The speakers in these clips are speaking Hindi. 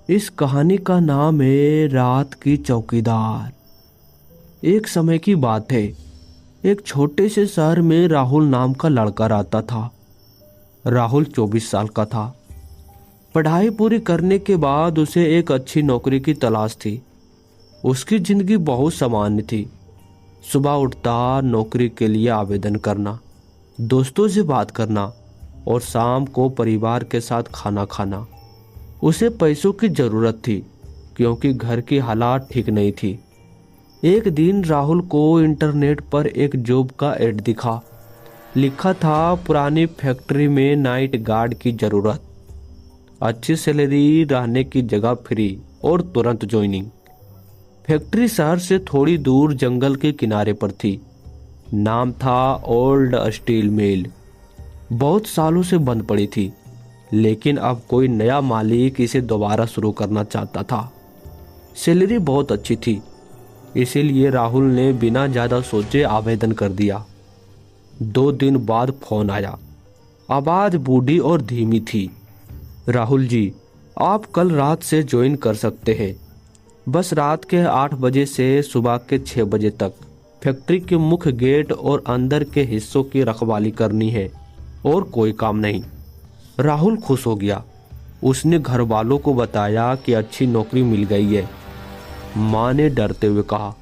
इस कहानी का नाम है रात की चौकीदार। एक समय की बात है। एक छोटे से शहर में राहुल नाम का लड़का रहता था। राहुल 24 साल का था। पढ़ाई पूरी करने के बाद उसे एक अच्छी नौकरी की तलाश थी। उसकी जिंदगी बहुत सामान्य थी। सुबह उठता, नौकरी के लिए आवेदन करना, दोस्तों से बात करना और शाम को परिवार के साथ खाना खाना। उसे पैसों की जरूरत थी क्योंकि घर की हालात ठीक नहीं थी। एक दिन राहुल को इंटरनेट पर एक जॉब का ऐड दिखा। लिखा था पुरानी फैक्ट्री में नाइट गार्ड की जरूरत, अच्छी सैलरी, रहने की जगह फ्री और तुरंत ज्वाइनिंग। फैक्ट्री शहर से थोड़ी दूर जंगल के किनारे पर थी। नाम था ओल्ड स्टील मिल। बहुत सालों से बंद पड़ी थी, लेकिन अब कोई नया मालिक इसे दोबारा शुरू करना चाहता था। सैलरी बहुत अच्छी थी, इसीलिए राहुल ने बिना ज़्यादा सोचे आवेदन कर दिया। 2 दिन बाद फोन आया। आवाज़ बूढ़ी और धीमी थी। राहुल जी, आप कल रात से ज्वाइन कर सकते हैं। बस रात के 8 बजे से सुबह के 6 बजे तक फैक्ट्री के मुख्य गेट और अंदर के हिस्सों की रखवाली करनी है और कोई काम नहीं। राहुल खुश हो गया। उसने घर वालों को बताया कि अच्छी नौकरी मिल गई है। माँ ने डरते हुए कहा,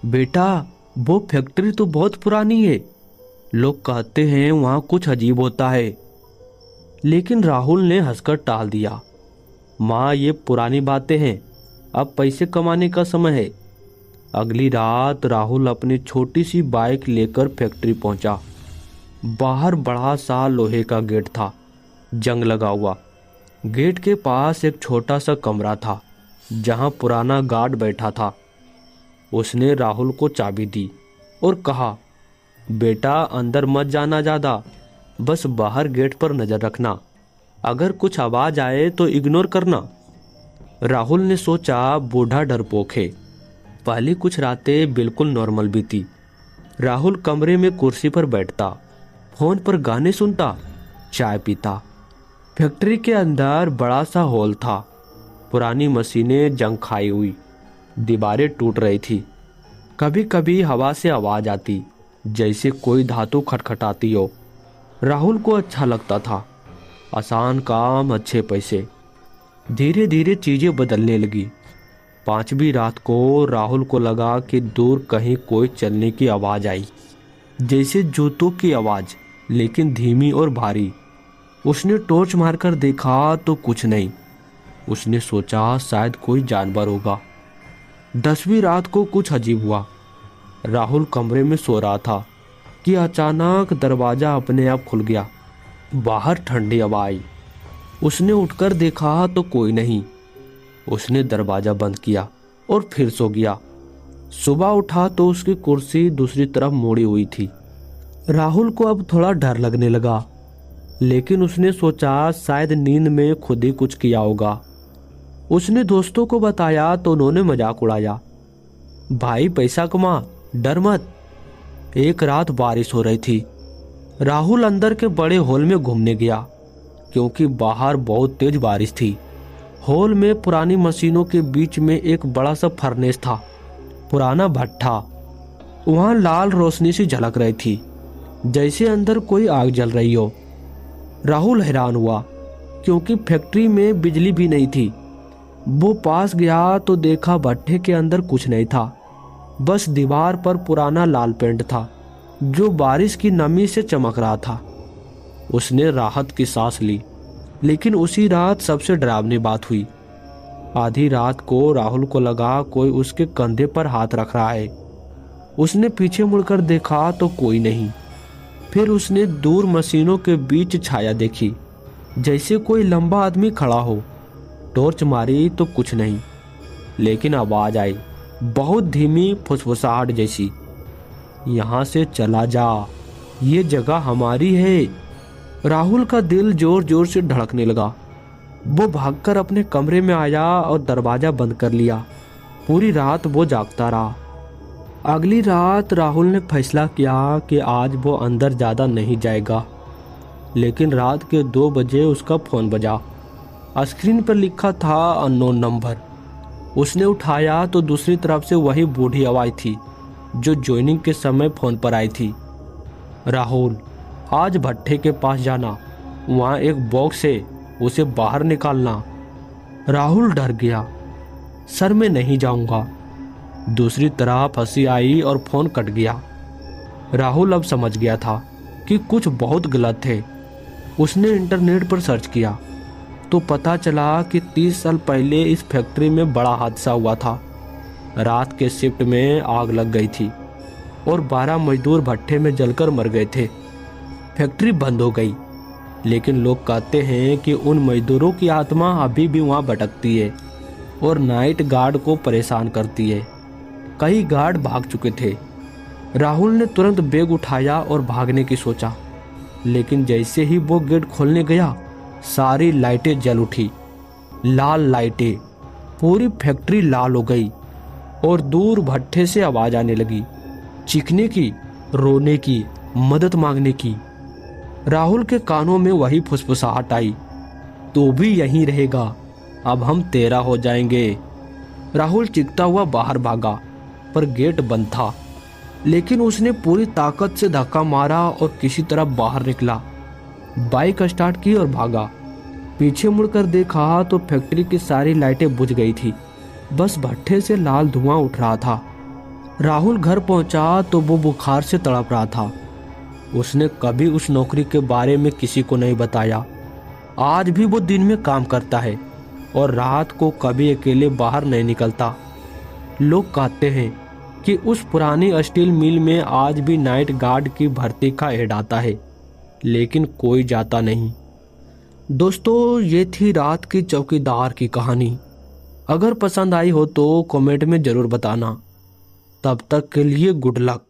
बेटा वो फैक्ट्री तो बहुत पुरानी है, लोग कहते हैं वहाँ कुछ अजीब होता है। लेकिन राहुल ने हंसकर टाल दिया। माँ, ये पुरानी बातें हैं, अब पैसे कमाने का समय है। अगली रात राहुल अपनी छोटी सी बाइक लेकर फैक्ट्री पहुंचा। बाहर बड़ा सा लोहे का गेट था, जंग लगा हुआ। गेट के पास एक छोटा सा कमरा था जहां पुराना गार्ड बैठा था। उसने राहुल को चाबी दी और कहा, बेटा अंदर मत जाना ज़्यादा, बस बाहर गेट पर नज़र रखना। अगर कुछ आवाज़ आए तो इग्नोर करना। राहुल ने सोचा बूढ़ा डरपोक है। पहले कुछ रातें बिल्कुल नॉर्मल बीती। राहुल कमरे में कुर्सी पर बैठता, फोन पर गाने सुनता, चाय पीता। फैक्ट्री के अंदर बड़ा सा हॉल था। पुरानी मशीनें जंग खाई हुई, दीवारें टूट रही थी। कभी कभी हवा से आवाज आती जैसे कोई धातु खटखटाती हो। राहुल को अच्छा लगता था। आसान काम, अच्छे पैसे। धीरे धीरे चीजें बदलने लगी। 5वीं रात को राहुल को लगा कि दूर कहीं कोई चलने की आवाज आई, जैसे जूतों की आवाज, लेकिन धीमी और भारी। उसने टॉर्च मारकर देखा तो कुछ नहीं। उसने सोचा शायद कोई जानवर होगा। 10वीं रात को कुछ अजीब हुआ। राहुल कमरे में सो रहा था कि अचानक दरवाजा अपने आप खुल गया। बाहर ठंडी हवा आई। उसने उठकर देखा तो कोई नहीं। उसने दरवाजा बंद किया और फिर सो गया। सुबह उठा तो उसकी कुर्सी दूसरी तरफ मोड़ी हुई थी। राहुल को अब थोड़ा डर लगने लगा, लेकिन उसने सोचा शायद नींद में खुद ही कुछ किया होगा। उसने दोस्तों को बताया तो उन्होंने मजाक उड़ाया, भाई पैसा कमा, डर मत। एक रात बारिश हो रही थी। राहुल अंदर के बड़े हॉल में घूमने गया क्योंकि बाहर बहुत तेज बारिश थी। हॉल में पुरानी मशीनों के बीच में एक बड़ा सा फर्नेस था, पुराना भट्ठा। वहां लाल रोशनी सी झलक रही थी, जैसे अंदर कोई आग जल रही हो। राहुल हैरान हुआ क्योंकि फैक्ट्री में बिजली भी नहीं थी। वो पास गया तो देखा भट्ठे के अंदर कुछ नहीं था, बस दीवार पर पुराना लाल पेंट था जो बारिश की नमी से चमक रहा था। उसने राहत की सांस ली, लेकिन उसी रात सबसे डरावनी बात हुई। आधी रात को राहुल को लगा कोई उसके कंधे पर हाथ रख रहा है। उसने पीछे मुड़कर देखा तो कोई नहीं। फिर उसने दूर मशीनों के बीच छाया देखी, जैसे कोई लंबा आदमी खड़ा हो। टॉर्च मारी तो कुछ नहीं, लेकिन आवाज आई, बहुत धीमी, फुसफुसाहट जैसी, यहाँ से चला जा, ये जगह हमारी है। राहुल का दिल जोर जोर से धड़कने लगा। वो भागकर अपने कमरे में आया और दरवाजा बंद कर लिया। पूरी रात वो जागता रहा। अगली रात राहुल ने फैसला किया कि आज वो अंदर ज़्यादा नहीं जाएगा। लेकिन रात के 2 बजे उसका फ़ोन बजा। स्क्रीन पर लिखा था अननोन नंबर। उसने उठाया तो दूसरी तरफ से वही बूढ़ी आवाज थी जो ज्वाइनिंग के समय फोन पर आई थी। राहुल, आज भट्टे के पास जाना, वहाँ एक बॉक्स है, उसे बाहर निकालना। राहुल डर गया। सर मैं नहीं जाऊंगा। दूसरी तरफ हंसी आई और फोन कट गया। राहुल अब समझ गया था कि कुछ बहुत गलत है। उसने इंटरनेट पर सर्च किया तो पता चला कि 30 साल पहले इस फैक्ट्री में बड़ा हादसा हुआ था। रात के शिफ्ट में आग लग गई थी और 12 मजदूर भट्टे में जलकर मर गए थे। फैक्ट्री बंद हो गई, लेकिन लोग कहते हैं कि उन मजदूरों की आत्मा अभी भी वहां भटकती है और नाइट गार्ड को परेशान करती है। कई गार्ड भाग चुके थे। राहुल ने तुरंत बैग उठाया और भागने की सोचा, लेकिन जैसे ही वो गेट खोलने गया सारी लाइटें जल उठी। लाल लाइटें, पूरी फैक्ट्री लाल हो गई और दूर भट्टे से आवाज आने लगी, चीखने की, रोने की, मदद मांगने की। राहुल के कानों में वही फुसफुसाहट आई, तू भी यहीं रहेगा, अब हम तेरा हो जाएंगे। राहुल चीखता हुआ बाहर भागा, पर गेट बंद था। लेकिन उसने पूरी ताकत से धक्का मारा और किसी तरह बाहर निकला। बाइक स्टार्ट की और भागा। पीछे मुड़कर देखा तो फैक्ट्री की सारी लाइटें बुझ गई थी, बस भट्टे से लाल धुआं उठ रहा था। राहुल घर पहुंचा तो वो बुखार से तड़प रहा था। उसने कभी उस नौकरी के बारे में किसी को नहीं बताया। आज भी वो दिन में काम करता है और रात को कभी अकेले बाहर नहीं निकलता। लोग कहते हैं कि उस पुरानी स्टील मिल में आज भी नाइट गार्ड की भर्ती का ऐड आता है, लेकिन कोई जाता नहीं। दोस्तों, ये थी रात की चौकीदार की कहानी। अगर पसंद आई हो तो कमेंट में जरूर बताना। तब तक के लिए गुड लक।